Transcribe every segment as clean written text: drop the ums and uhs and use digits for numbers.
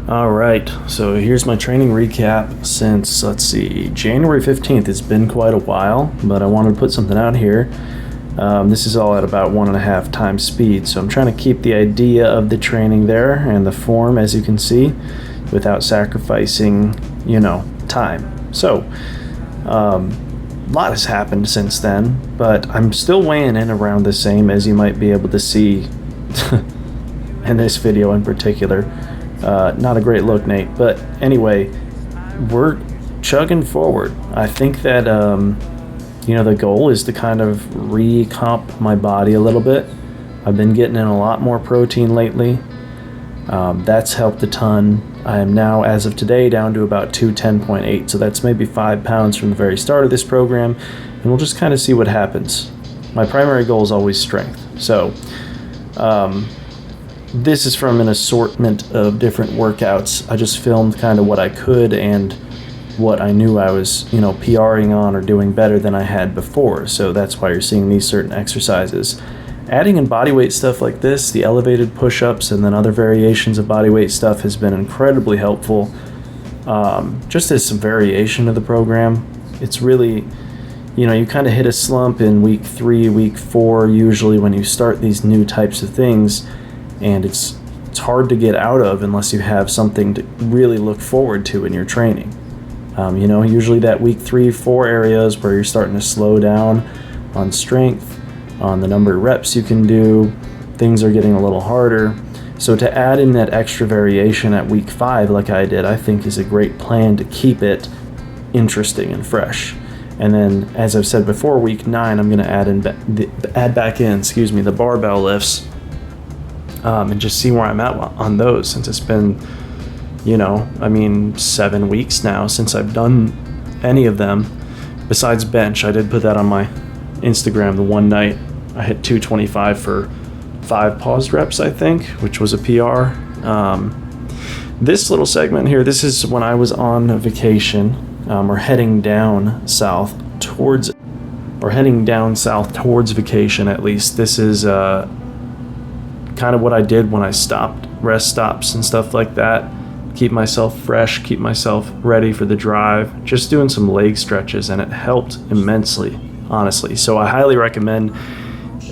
All right, so here's my training recap since, let's see, January 15th. It's been quite a while, but I wanted to put something out here. This is all at about 1.5 times speed, so I'm trying to keep the idea of the training there and the form, as you can see, without sacrificing, time. So, a lot has happened since then, but I'm still weighing in around the same, as you might be able to see in this video in particular. Not a great look, Nate, but anyway, we're chugging forward. I think that the goal is to kind of re-comp my body a little bit. I've been getting in a lot more protein lately. That's helped a ton. I am now, as of today, down to about 210.8, so that's maybe 5 pounds from the very start of this program, and we'll just kind of see what happens. My primary goal is always strength. So this is from an assortment of different workouts. I just filmed kind of what I could and what I knew I was, PRing on or doing better than I had before. So that's why you're seeing these certain exercises. Adding in bodyweight stuff like this, the elevated push-ups and then other variations of bodyweight stuff has been incredibly helpful. Just as some variation of the program. It's really, you kind of hit a slump in week 3, week 4, usually when you start these new types of things. And it's hard to get out of unless you have something to really look forward to in your training. Usually that week 3, 4 areas where you're starting to slow down on strength, on the number of reps you can do, things are getting a little harder. So to add in that extra variation at week 5 like I did, I think is a great plan to keep it interesting and fresh. And then, as I've said before, week 9, I'm going to add back in the barbell lifts. And just see where I'm at on those, since it's been, 7 weeks now since I've done any of them besides bench. I did put that on my Instagram the one night. I hit 225 for 5 paused reps, I think, which was a PR. This little segment here, this is when I was on a vacation, or heading down south towards vacation, at least. This is kind of what I did when I stopped rest stops and stuff like that. Keep myself fresh, keep myself ready for the drive, just doing some leg stretches, and it helped immensely, honestly. So I highly recommend,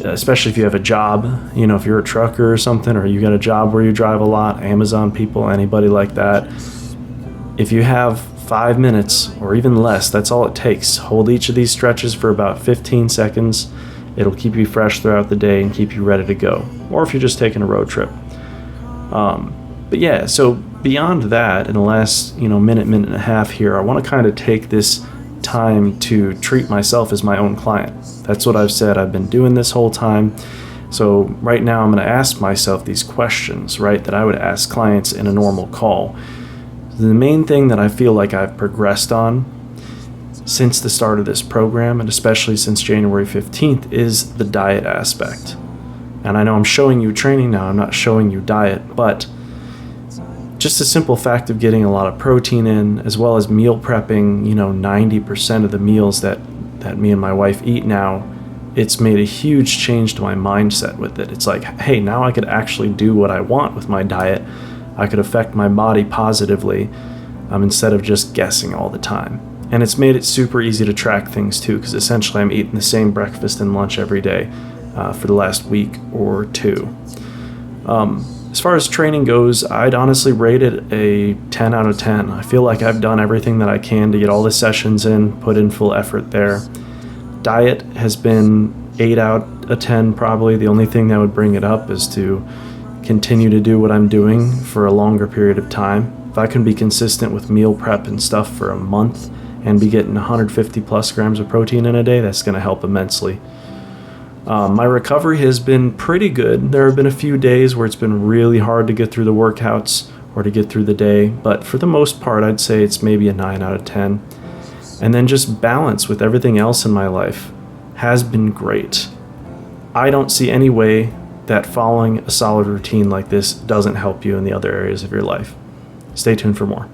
especially if you have a job, if you're a trucker or something, or you got a job where you drive a lot, Amazon people, anybody like that. If you have 5 minutes or even less, that's all it takes. Hold each of these stretches for about 15 seconds. It'll keep you fresh throughout the day and keep you ready to go. Or if you're just taking a road trip. But yeah, so beyond that, in the last minute and a half here, I want to kind of take this time to treat myself as my own client. That's what I've said. I've been doing this whole time. So right now I'm going to ask myself these questions, right, that I would ask clients in a normal call. The main thing that I feel like I've progressed on since the start of this program, and especially since January 15th, is the diet aspect. And I know I'm showing you training now, I'm not showing you diet, but just the simple fact of getting a lot of protein in, as well as meal prepping, 90% of the meals that me and my wife eat now, it's made a huge change to my mindset with it. It's like, hey, now I could actually do what I want with my diet. I could affect my body positively, instead of just guessing all the time. And it's made it super easy to track things too, because essentially I'm eating the same breakfast and lunch every day for the last week or 2. As far as training goes, I'd honestly rate it a 10 out of 10. I feel like I've done everything that I can to get all the sessions in, put in full effort there. Diet has been 8 out of 10 probably. The only thing that would bring it up is to continue to do what I'm doing for a longer period of time. If I can be consistent with meal prep and stuff for a month and be getting 150 plus grams of protein in a day, that's going to help immensely. My recovery has been pretty good. There have been a few days where it's been really hard to get through the workouts or to get through the day, but for the most part, I'd say it's maybe a 9 out of 10. And then just balance with everything else in my life has been great. I don't see any way that following a solid routine like this doesn't help you in the other areas of your life. Stay tuned for more.